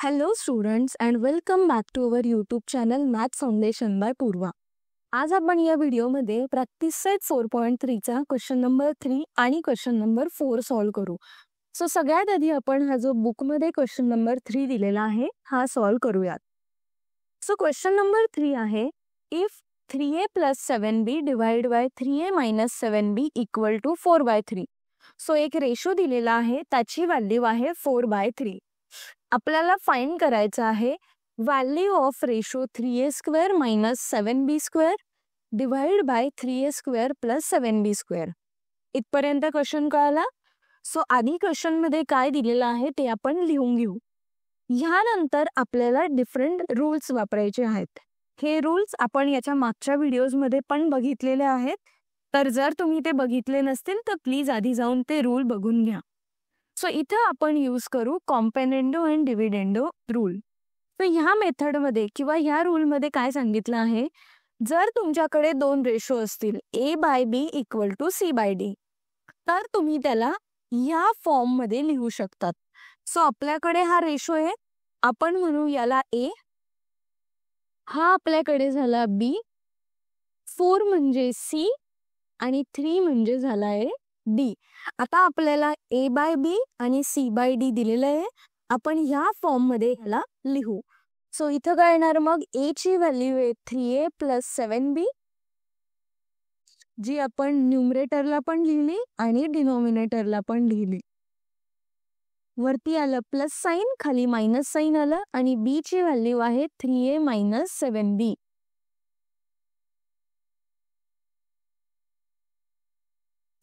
Hello students and welcome back to our YouTube channel Math Foundation by Purva. आज आपण या व्हिडिओमध्ये practice set 4.3 चा क्वेश्चन नंबर 3 आणि क्वेश्चन नंबर 4 सॉल्व करू. सो सगळ्यात आधी आपण हा जो बुक मध्ये क्वेश्चन नंबर 3 दिलेला आहे हा सॉल्व करूयात. सो क्वेश्चन नंबर 3 आहे if 3a + 7b divide by 3a - 7b equal to 4/3. So एक रेशो दिलेला आहे त्याची व्हॅल्यू आहे 4/3. आपल्याला फाइंड करायचं आहे value of ratio 3a² - 7b² divide by 3a² + 7b². इथपर्यंत क्वेश्चन कळाला. सो आधी क्वेश्चन मध्ये काय दिलेलं आहे ते आपण लिहून घेऊ. ह्यानंतर आपल्याला डिफरंट रूल्स वापरायचे आहेत. हे रूल्स आपण याच्या मागच्या व्हिडिओज मध्ये पण बघितलेले आहेत. तर जर तुम्ही ते बघितले नसतील तर प्लीज आधी जाऊन ते रूल बघून घ्या. सो इथं आपण यूज करू कॉम्पेनेंडो अँड डिव्हिडेंडो रूल. तर ह्या मेथडमध्ये किंवा ह्या रूलमध्ये काय सांगितलं आहे, जर तुमच्याकडे दोन रेशो असतील a/b = c/d तर तुम्ही त्याला या फॉर्म मध्ये लिहू शकतात. सो आपल्याकडे हा रेशो आहे, आपण म्हणू याला a, हा आपल्याकडे झाला b, 4 म्हणजे c आणि 3 म्हणजे झाला आहे d. आता आपल्याला a/b आणि c/d दिलेलं आहे, आपण ह्या फॉर्म मध्ये ह्याला लिहू. सो इथं काय येणार, मग a ची व्हॅल्यू आहे 3a + 7b जी आपण न्यूमरेटरला पण लिहिली आणि डिनॉमिनेटरला पण लिहिली. वरती आलं प्लस साइन, खाली मायनस साइन आलं आणि b ची व्हॅल्यू आहे 3a - 7b.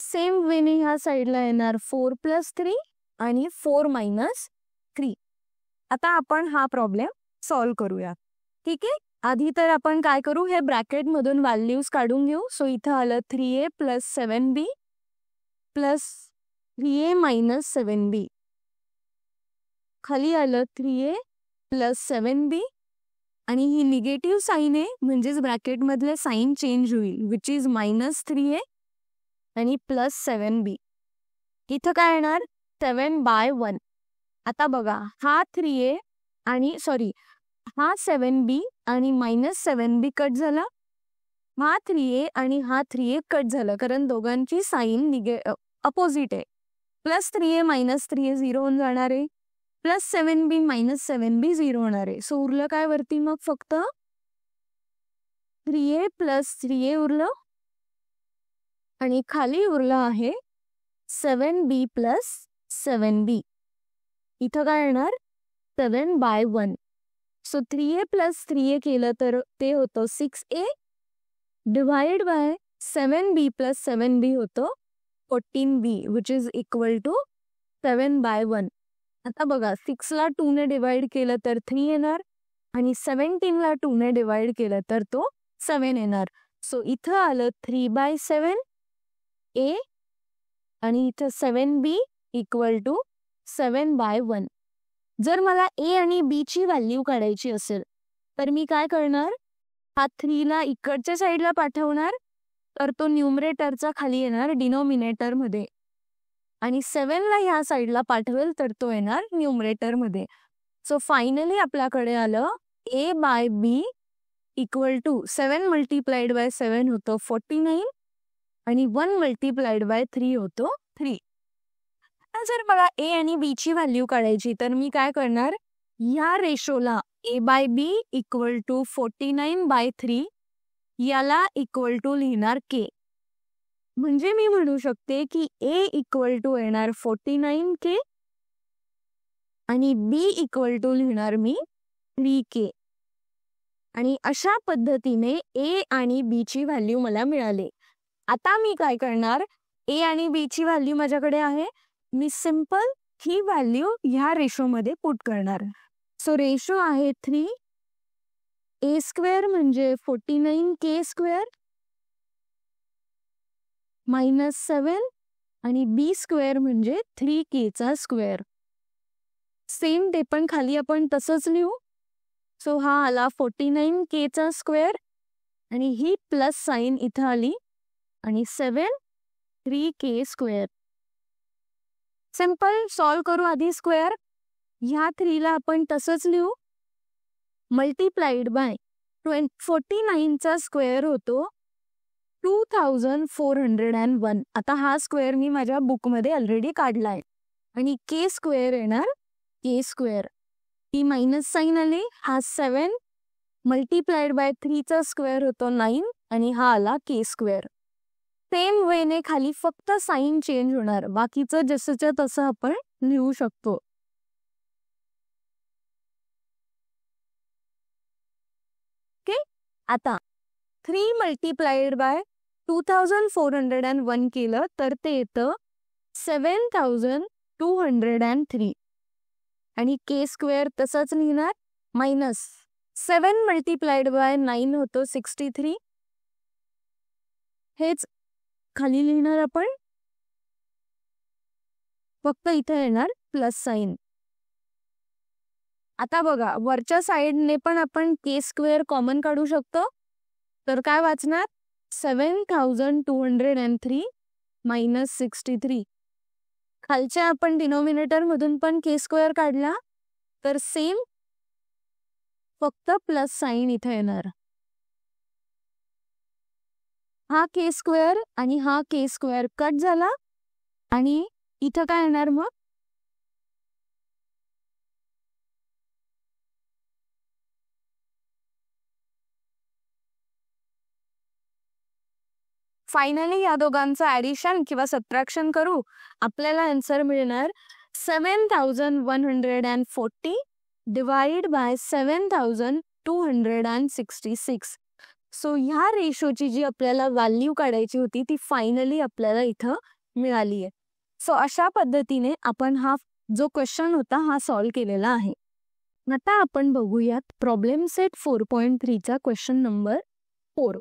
सेम वेने ह्या साईडला येणार 4 + 3 आणि 4 - 3. आता आपण हा प्रॉब्लेम सॉल्व करूया. ठीक आहे. आधी तर आपण काय करू, हे ब्रॅकेट मधून व्हॅल्यूज काढून घेऊ. सो इथं आलं 3a + 7b + 3a - 7b, खाली आलं 3a + 7b आणि ही निगेटिव्ह साइन आहे म्हणजेच ब्रॅकेट मधले साइन चेंज होईल विच इज -3a आणि +7b. इथं काय येणार 7/1. आता बघा हा 3a आणि हा 7b आणि -7b कट झाला, हा 3a आणि हा 3a कट झाला कारण दोघांची साइन अपोजिट आहे. +3a - 3a 0 होऊन जाणार आहे, +7b - 7b 0 होणार आहे. सो उरलं काय वरती, मग फक्त 3a + 3a उरलं आणि खाली उरलं आहे 7b + 7b. इथं काय येणार 7/1. सो 3a + 3a केलं तर ते होतं 6a divide by 7b + 7b होतं 14b which is equal to 7/1. आता बघा 6 ला 2 ने डिवाइड केलं तर 3 येणार आणि 17 ला 2 ने डिवाइड केलं तर तो 7 येणार. सो इथं आलं 3/7 a आणि इथं 7b = 7/1. जर मला a आणि b ची व्हॅल्यू काढायची असेल तर मी काय करणार, हा 3 ला इकडच्या साईडला पाठवणार तर तो न्यूमरेटरचा खाली येणार डिनॉमिनेटर मध्ये आणि 7 ला ह्या साईडला पाठवेल तर तो येणार न्यूमरेटर मध्ये. सो फायनली आपल्याकडे आलं a/b = 7 × 7 होतं 49 आणि 1 × 3 होतो 3. जर मला a आणि b ची व्हॅल्यू काढायची तर मी काय करणार, या रेशोला a/b = 49/3 याला इक्वल टू लिहिणार k. म्हणजे मी म्हणू शकते की a = येणार 49k आणि b = लिहिणार मी 3k. आणि अशा पद्धतीने a आणि b ची व्हॅल्यू मला मिळाली. आता मी काय करणार, a आणि b ची व्हॅल्यू माझ्याकडे आहे, मी सिंपल ही व्हॅल्यू ह्या रेशो मध्ये पुट करणार. सो रेशो आहे 3a² म्हणजे 49k² -7 आणि b² म्हणजे 3k². सेम ते पण खाली आपण तसंच लिहू. सो हा आला 49k² आणि ही प्लस साइन इथं आली आणि 7 3k². सिंपल सॉल्व करू आधी स्क्वेअर. ह्या 3 ला आपण तसंच लिहू, मल्टिप्लाइड बाय 49 चा स्क्वेअर होतो 2401. आता हा स्क्वेअर मी माझ्या बुकमध्ये ऑलरेडी काढलाय आणि के स्क्वेअर येणार के स्क्वेअर. ती मायनस साईन आली, हा 7 मल्टिप्लाइड बाय 3 चा स्क्वेअर होतो 9 आणि हा आला के स्क्वेअर. सेम वेने खाली फक्त साईन चेंज होणार, बाकीचं जसंच्या तसं आपण लिहू शकतो. ओके, आता 3 मल्टिप्लाइड बाय 2401 केलं तर ते येतं 7203 आणि के स्क्वेअर तसंच लिहिणार मायनस 7 मल्टिप्लाइड बाय 9 होतो 63. हेच खाली लिहिणार आपण, फक्त इथे येणार प्लस साईन. आता बघा वरच्या साईडने पण आपण के स्क्वेअर कॉमन काढू शकतो, तर काय वाचणार 7203 मायनस 63. खालच्या आपण डिनोमिनेटर मधून पण के स्क्वेअर काढला तर सेम फक्त प्लस साईन इथे येणार. हा के स्क्वेअर आणि हा के स्क्वेअर कट झाला आणि इथं काय येणार मग फायनली या दोघांचं ॲडिशन किंवा सबट्रॅक्शन करू, आपल्याला आन्सर मिळणार 7140 डिवाइड बाय 7266. सो ह्या रेशोची जी आपल्याला व्हॅल्यू काढायची होती ती फायनली आपल्याला इथं मिळाली आहे. सो अशा पद्धतीने आपण हा जो क्वेश्चन होता हा सॉल्व्ह केलेला आहे. आता आपण बघूयात प्रॉब्लेम सेट 4.3 चा क्वेश्चन नंबर 4.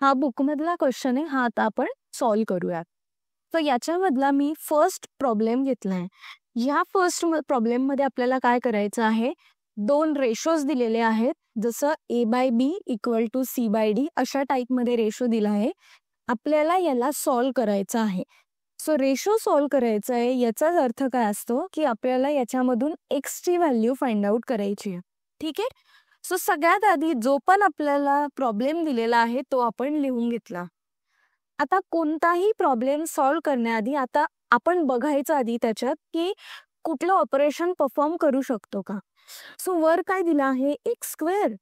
हा बुकमधला क्वेश्चन आहे, हा आता आपण सॉल्व्ह करूयात. तर याच्यामधला मी फर्स्ट प्रॉब्लेम घेतलाय. या फर्स्ट प्रॉब्लेम मध्ये आपल्याला काय करायचं आहे, 2 रेशोज दिलेले आहेत, जसं A/B = C/D अशा टाईपमध्ये रेशो दिला आहे. आपल्याला याला सॉल्व्ह करायचं आहे. सो रेशो सॉल्व्ह करायचा आहे याचाच अर्थ काय असतो की आपल्याला याच्यामधून x ची व्हॅल्यू फाइंड आउट करायची आहे. ठीक आहे. सो सगळ्यात आधी जो पण आपल्याला प्रॉब्लेम दिलेला आहे तो आपण लिहून घेतला. आता कोणताही प्रॉब्लेम सॉल्व्ह करण्याआधी आता आपण बघायचं आधी त्याच्यात की कुठलं ऑपरेशन परफॉर्म करू शकतो का. सो वर काय दिलं आहे x²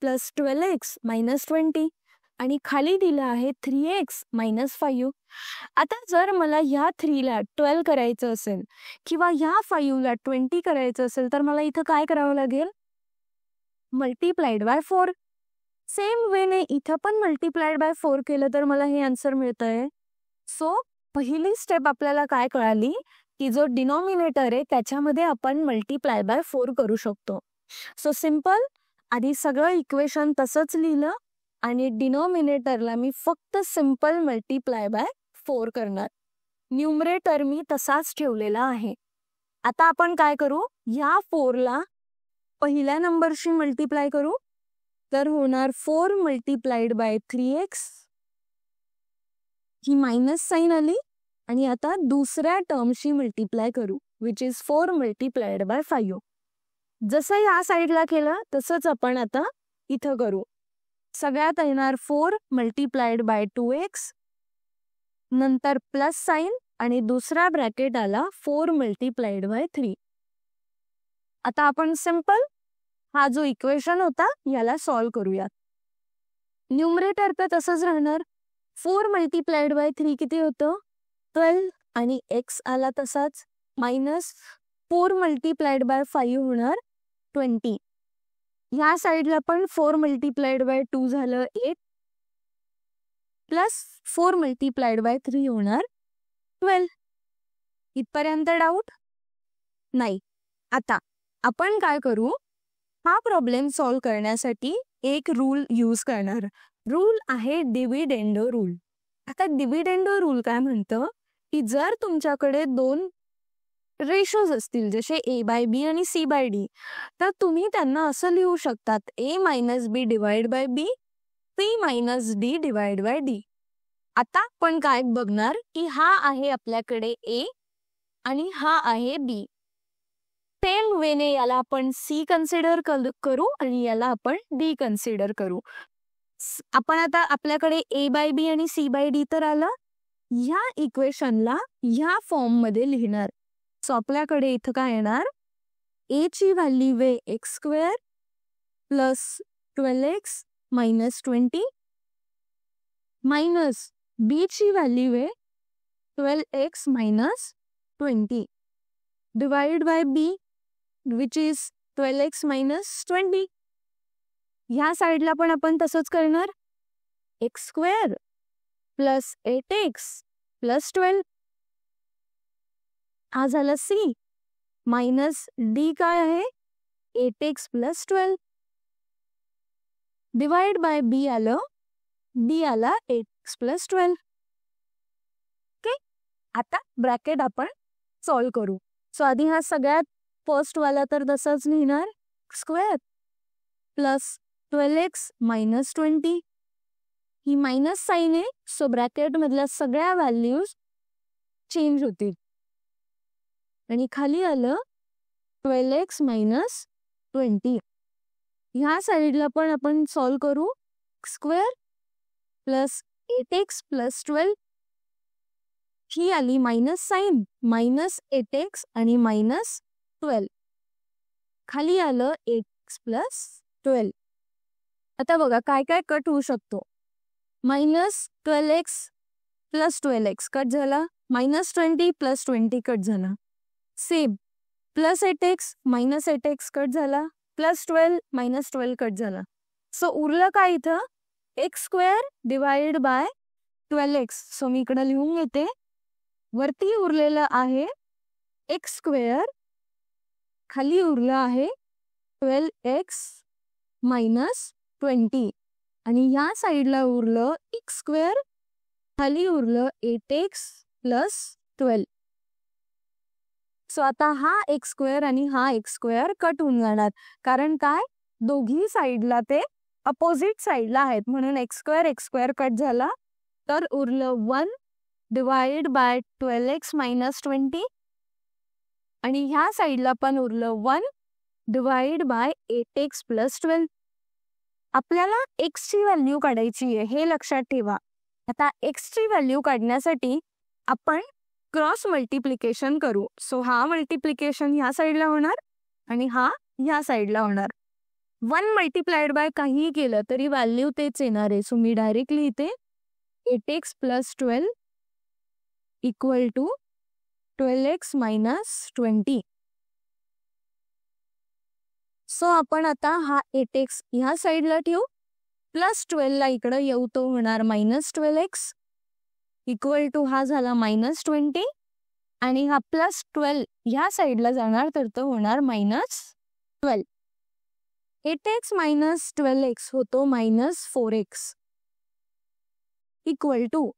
+ 12x - 20 आणि खाली दिलं आहे 3x - 5. आता जर मला ह्या 3 ला 12 करायचं असेल किंवा ह्या 5 ला 20 करायचं असेल तर मला इथं काय करावं लागेल, मल्टिप्लाइड बाय 4. सेम वेने इथं पण मल्टिप्लाइड बाय 4 केलं तर मला हे आन्सर मिळतंय. सो पहिली स्टेप आपल्याला काय कळाली की जो डिनॉमिनेटर आहे त्याच्यामध्ये आपण मल्टिप्लाय बाय 4 करू शकतो. सो सिंपल, आधी सगळं इक्वेशन तसंच लिहिलं आणि डिनॉमिनेटरला मी फक्त सिंपल मल्टिप्लाय बाय 4 करणार. न्यूमरेटर मी तसाच ठेवलेला आहे. आता आपण काय करू, या 4 ला पहिल्या नंबरशी मल्टिप्लाय करू तर होणार 4 मल्टिप्लाइड बाय 3x. ही मायनस साईन आली आणि आता दुसऱ्या टर्मशी मल्टिप्लाय करू विच इज 4 मल्टिप्लाइड बाय 5. जसं या साईडला केलं तसंच आपण आता इथं करू. सगळ्यात येणार 4 मल्टिप्लाइड बाय 2x, नंतर प्लस साईन आणि दुसरा ब्रॅकेट आला 4 मल्टिप्लाइड बाय 3. आता आपण सिंपल हा जो इक्वेशन होता याला सॉल्व्ह करूयात. न्यूमरेटर तर तसंच राहणार. 4 मल्टिप्लाइड बाय 3 किती होतं 12 आणि x आला तसाच मायनस 4 मल्टिप्लाइड बाय 5 होणार 20. या साईडला पण 4 मल्टिप्लाइड बाय 2 झालं 8 प्लस 4 मल्टिप्लाइड बाय 3 होणार 12. इथपर्यंत डाऊट नाही. आता आपण काय करू, हा प्रॉब्लेम सॉल्व्ह करण्यासाठी एक रूल यूज करणार. रूल आहे डिव्हिडेंडो रूल. आता डिव्हिडेंडो रूल काय म्हणतं की जर तुमच्याकडे 2 रेशोज असतील जसे A/B आणि C/D तर तुम्ही त्यांना असं लिहू शकतात A - B divide by B, C - D divide by D. आता आपण काय बघणार की हा आहे आपल्याकडे A आणि हा आहे B. सेम वेने याला आपण सी कन्सिडर करू आणि याला आपण डी कन्सिडर करू. आपण आता आपल्याकडे ए बाय बी आणि सी बाय डी तर आलं. ह्या इक्वेशनला ह्या फॉर्म मध्ये लिहिणार. सो आपल्याकडे इथं काय येणार, ए ची व्हॅल्यू वे x square plus 12x minus 20 minus B ची व्हॅल्यू आहे 12x minus 20 divide by B which is 12x minus 20. ह्या साईडला पण आपण तसंच करणार. X square plus 8x plus 12 हा झाला सी मायनस डी काय आहे 8x प्लस 12 डिवाइड बाय बी आलं, डी आला 8x प्लस 12. ओके, आता ब्रॅकेट आपण सॉल्व करू. सो आधी हा सगळ्यात फर्स्ट वाला तर तसंच लिहिणार स्क्वेअर प्लस 12x मायनस 20. ही मायनस साईन आहे, सो ब्रॅकेट मधल्या सगळ्या व्हॅल्यूज चेंज होतील आणि खाली आलं 12x मायनस 20. ह्या साईडला पण आपण सॉल्व करू. Square plus 8x plus 12. ही आली मायनस साईन, मायनस 8x आणि मायनस 12. खाली आलं 8x प्लस 12. आता बघा काय काय कट होऊ शकतो. Minus 12x plus 12x cut झाला, मायनस 20 प्लस 20 कट झाला. Same plus 8x minus 8x cut झाला, प्लस 12 मायनस 12 कट झाला. सो उरलं काय इथं x square divide by 12x. So मी इकडे लिहून घेते. वरती उरलेलं आहे एक्स स्क्वेअर, खाली उरलं आहे 12x मायनस 20 आणि ह्या साईडला उरलं एक्स स्क्वेअर, खाली उरलं 8x प्लस 12. सो आता हा एक्स स्क्वेअर आणि हा एक्स स्क्वेअर कट होऊन जाणार, कारण काय दोघी साईडला ते अपोजिट साईडला आहेत म्हणून एक्स स्क्वेअर कट झाला. तर उरलं 1 डिवाइड बाय 12x मायनस 20 आणि ह्या साईडला पण उरलं 1 डिवाइड बाय 8x प्लस 12. आपल्याला x ची व्हॅल्यू काढायची आहे हे लक्षात ठेवा. आता x ची व्हॅल्यू काढण्यासाठी आपण क्रॉस मल्टिप्लिकेशन करू. सो हा मल्टिप्लिकेशन ह्या साईडला होणार आणि हा ह्या साईडला होणार. 1 मल्टिप्लाइड बाय काहीही केलं तरी व्हॅल्यू तेच येणार आहे. सो मी डायरेक्टली लिहिते 8x plus 12 equal to 12x minus 20. So आपण आता हा 8x ह्या साईडला ठेवू, प्लस 12 ला इकडं येऊ तो होणार मायनस 12x इक्वल टू हा झाला मायनस 20 आणि हा प्लस 12 ह्या साईडला जाणार तर तो होणार मायनस 12. 8x मायनस 12x होतो minus 4x equal to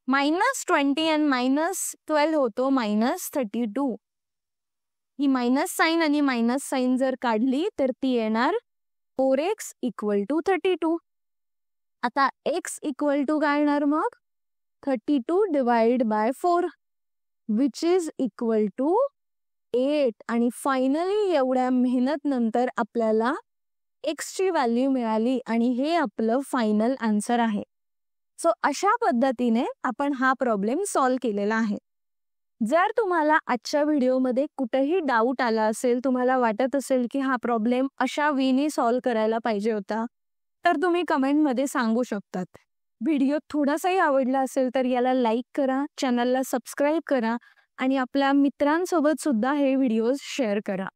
minus 20 आणि मायनस 12 होतो मायनस 32. ही मायनस साईन आणि मायनस साईन जर काढली तर ती येणार 4x इक्वल टू 32. आता x इक्वल टू काय येणार मग 32 divide by 4 which is equal to 8. आणि फायनली एवढ्या मेहनत नंतर आपल्याला x ची व्हॅल्यू मिळाली आणि हे आपलं फायनल आन्सर आहे. सो अशा पद्धतीने आपण हा प्रॉब्लेम सॉल्व केलेला आहे. जर तुम्हाला आजच्या व्हिडिओमध्ये कुठेही डाऊट आला असेल, तुम्हाला वाटत असेल की हा प्रॉब्लेम अशा वेने सॉल्व करायला पाहिजे होता, तर तुम्ही कमेंटमध्ये सांगू शकतात. व्हिडिओ थोडासाही आवडला असेल तर याला लाईक करा, चॅनलला सबस्क्राईब करा आणि आपल्या मित्रांसोबत सुद्धा हे व्हिडिओज शेअर करा.